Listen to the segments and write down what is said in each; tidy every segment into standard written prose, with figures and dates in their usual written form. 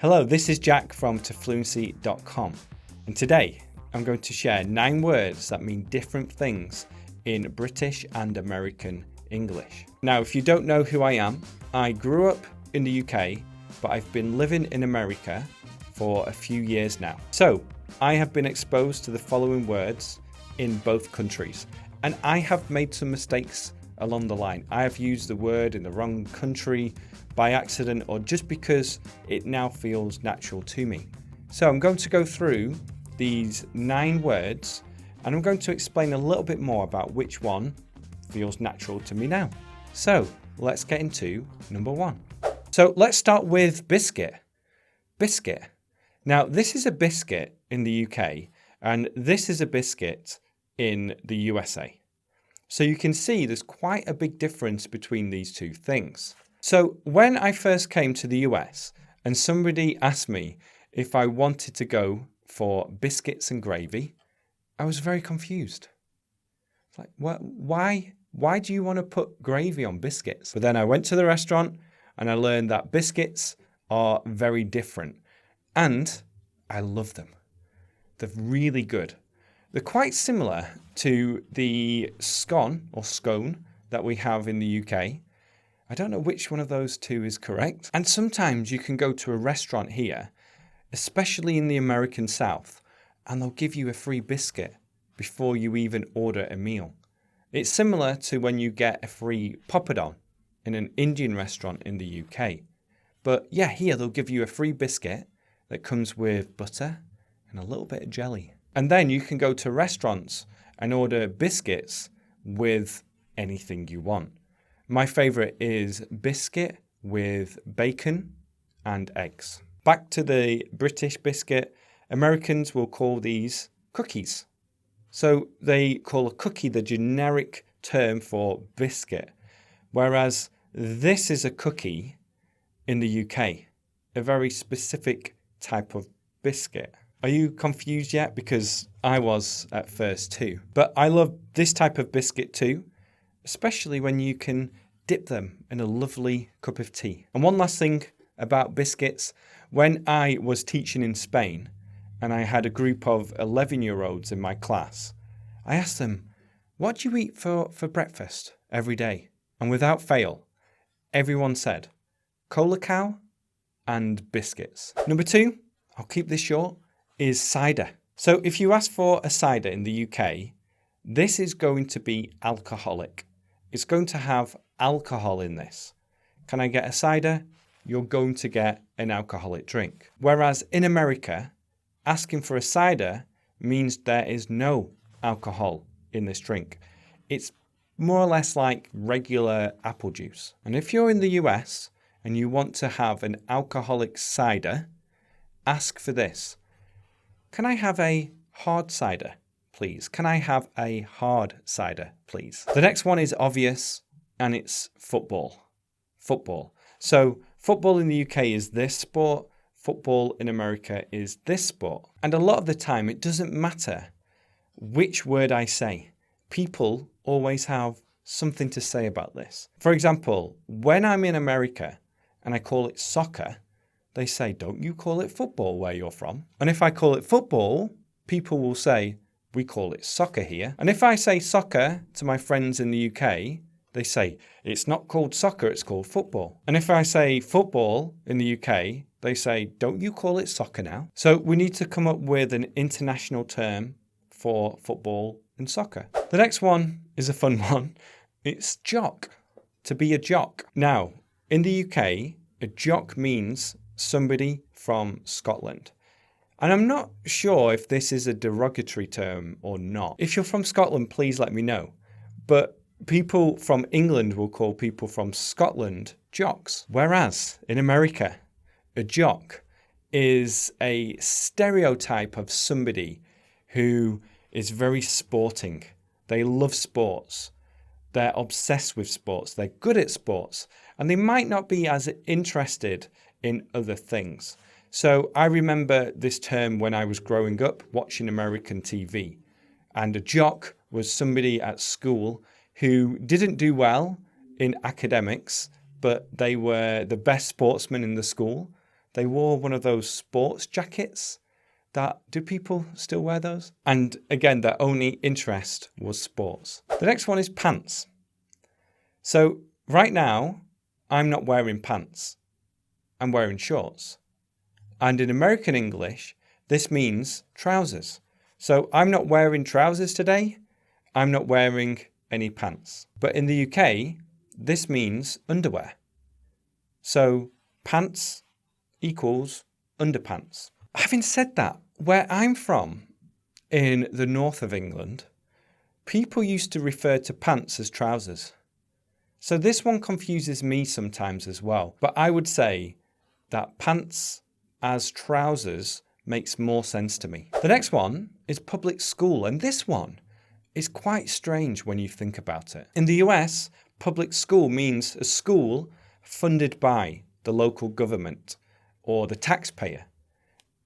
Hello, this is Jack from Fluency.com, and today I'm going to share 9 words that mean different things in British and American English. Now, if you don't know who I am, I grew up in the UK, but I've been living in America for a few years now. So I have been exposed to the following words in both countries, and I have made some mistakes along the line. I have used the word in the wrong country by accident or just because it now feels natural to me. So I'm going to go through these 9 words and I'm going to explain a little bit more about which one feels natural to me now. So let's get into number 1. So let's start with biscuit. Biscuit. Now this is a biscuit in the UK and this is a biscuit in the USA. So you can see there's quite a big difference between these two things. So when I first came to the US and somebody asked me if I wanted to go for biscuits and gravy, I was very confused. It's like, what? Why do you want to put gravy on biscuits? But then I went to the restaurant and I learned that biscuits are very different and I love them. They're really good. They're quite similar to the scone or scone that we have in the UK. I don't know which one of those two is correct. And sometimes you can go to a restaurant here, especially in the American South, and they'll give you a free biscuit before you even order a meal. It's similar to when you get a free poppadom in an Indian restaurant in the UK. But yeah, here they'll give you a free biscuit that comes with butter and a little bit of jelly. And then you can go to restaurants and order biscuits with anything you want. My favorite is biscuit with bacon and eggs. Back to the British biscuit, Americans will call these cookies. So they call a cookie the generic term for biscuit, whereas this is a cookie in the UK, a very specific type of biscuit. Are you confused yet? Because I was at first too. But I love this type of biscuit too, especially when you can dip them in a lovely cup of tea. And one last thing about biscuits, when I was teaching in Spain and I had a group of 11-year-olds in my class, I asked them, what do you eat for breakfast every day? And without fail, everyone said, colacao and biscuits. Number 2, I'll keep this short, is cider. So if you ask for a cider in the UK, this is going to be alcoholic. It's going to have alcohol in this. Can I get a cider? You're going to get an alcoholic drink. Whereas in America, asking for a cider means there is no alcohol in this drink. It's more or less like regular apple juice. And if you're in the US and you want to have an alcoholic cider, ask for this. Can I have a hard cider, please? Can I have a hard cider, please? The next one is obvious, and it's football. Football. So football in the UK is this sport. Football in America is this sport. And a lot of the time, it doesn't matter which word I say. People always have something to say about this. For example, when I'm in America and I call it soccer, they say, don't you call it football where you're from? And if I call it football, people will say, we call it soccer here. And if I say soccer to my friends in the UK, they say, it's not called soccer, it's called football. And if I say football in the UK, they say, don't you call it soccer now? So we need to come up with an international term for football and soccer. The next one is a fun one. It's jock, to be a jock. Now, in the UK, a jock means somebody from Scotland. And I'm not sure if this is a derogatory term or not. If you're from Scotland, please let me know. But people from England will call people from Scotland jocks. Whereas in America, a jock is a stereotype of somebody who is very sporting. They love sports. They're obsessed with sports. They're good at sports. And they might not be as interested in other things. So I remember this term when I was growing up watching American TV. And a jock was somebody at school who didn't do well in academics, but they were the best sportsmen in the school. They wore one of those sports jackets. Do people still wear those? And again, their only interest was sports. The next one is pants. So right now, I'm not wearing pants. I'm wearing shorts. And in American English, this means trousers. So I'm not wearing trousers today. I'm not wearing any pants. But in the UK, this means underwear. So pants equals underpants. Having said that, where I'm from, in the north of England, people used to refer to pants as trousers. So this one confuses me sometimes as well. But I would say that pants as trousers makes more sense to me. The next one is public school, and this one is quite strange when you think about it. In the US, public school means a school funded by the local government or the taxpayer.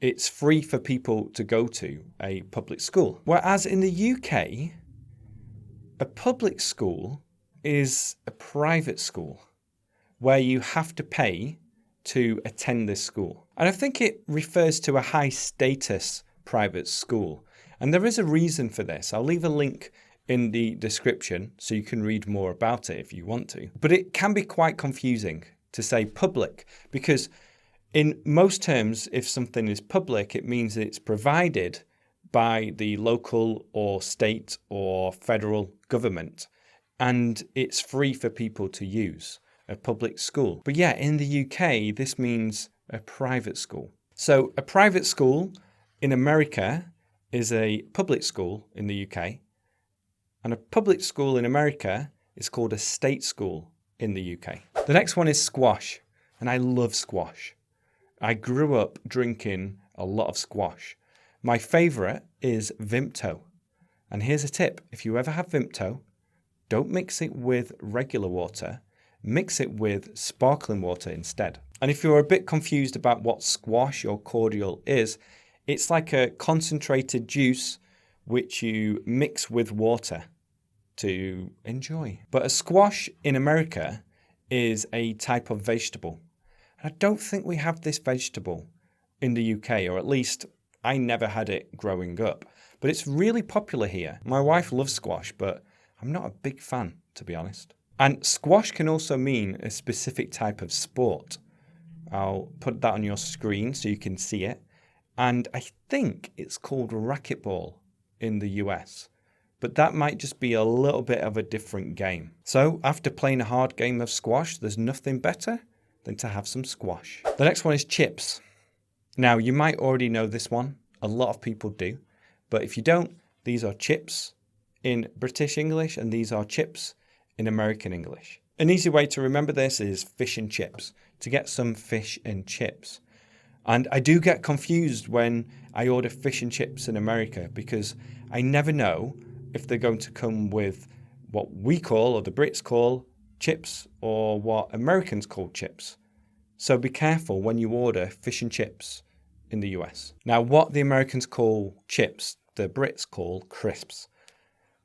It's free for people to go to a public school. Whereas in the UK, a public school is a private school where you have to pay to attend this school. And I think it refers to a high status private school. And there is a reason for this. I'll leave a link in the description so you can read more about it if you want to. But it can be quite confusing to say public because in most terms, if something is public, it means it's provided by the local or state or federal government, and it's free for people to use, a public school. But yeah, in the UK, this means a private school. So a private school in America is a public school in the UK, and a public school in America is called a state school in the UK. The next one is squash, and I love squash. I grew up drinking a lot of squash. My favourite is Vimto. And here's a tip. If you ever have Vimto, don't mix it with regular water. Mix it with sparkling water instead. And if you're a bit confused about what squash or cordial is, it's like a concentrated juice which you mix with water to enjoy. But a squash in America is a type of vegetable. I don't think we have this vegetable in the UK, or at least I never had it growing up. But it's really popular here. My wife loves squash, but I'm not a big fan, to be honest. And squash can also mean a specific type of sport. I'll put that on your screen so you can see it. And I think it's called racquetball in the US. But that might just be a little bit of a different game. So after playing a hard game of squash, there's nothing better than to have some squash. The next one is chips. Now, you might already know this one. A lot of people do. But if you don't, these are chips in British English and these are chips in American English. An easy way to remember this is fish and chips, to get some fish and chips. And I do get confused when I order fish and chips in America because I never know if they're going to come with what we call, or the Brits call, chips, or what Americans call chips. So be careful when you order fish and chips in the US. Now, what the Americans call chips, the Brits call crisps.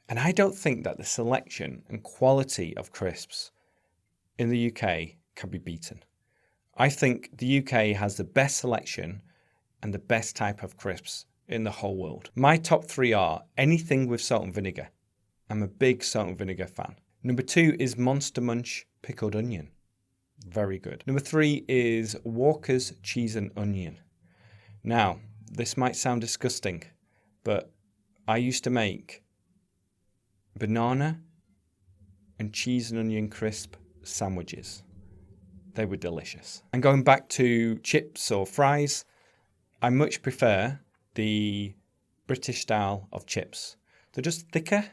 And I don't think that the selection and quality of crisps in the UK can be beaten. I think the UK has the best selection and the best type of crisps in the whole world. My top three are anything with salt and vinegar. I'm a big salt and vinegar fan. Number 2 is Monster Munch pickled onion. Very good. Number 3 is Walker's cheese and onion. Now, this might sound disgusting, but I used to make banana and cheese and onion crisp sandwiches. They were delicious. And going back to chips or fries, I much prefer the British style of chips. They're just thicker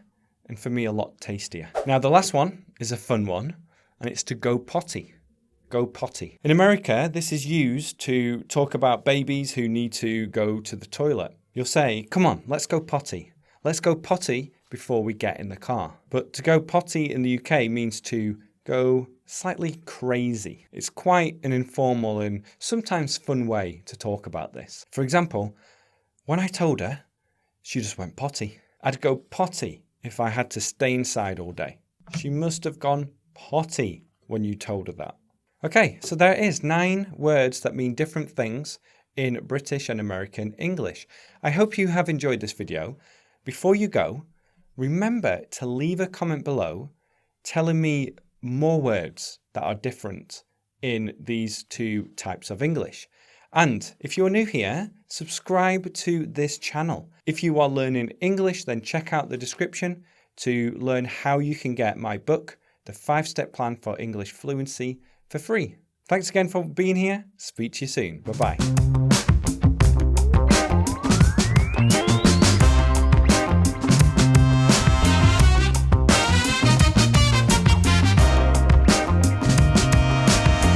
and for me a lot tastier. Now the last one is a fun one, and it's to go potty. Go potty. In America, this is used to talk about babies who need to go to the toilet. You'll say, come on, let's go potty. Let's go potty before we get in the car. But to go potty in the UK means to go slightly crazy. It's quite an informal and sometimes fun way to talk about this. For example, when I told her, she just went potty. I'd go potty if I had to stay inside all day. She must have gone potty when you told her that. Okay, so there is 9 words that mean different things in British and American English. I hope you have enjoyed this video. Before you go, remember to leave a comment below telling me more words that are different in these 2 types of English. And if you're new here, subscribe to this channel. If you are learning English, then check out the description to learn how you can get my book, The 5-Step Plan for English Fluency, for free. Thanks again for being here. Speak to you soon. Bye-bye.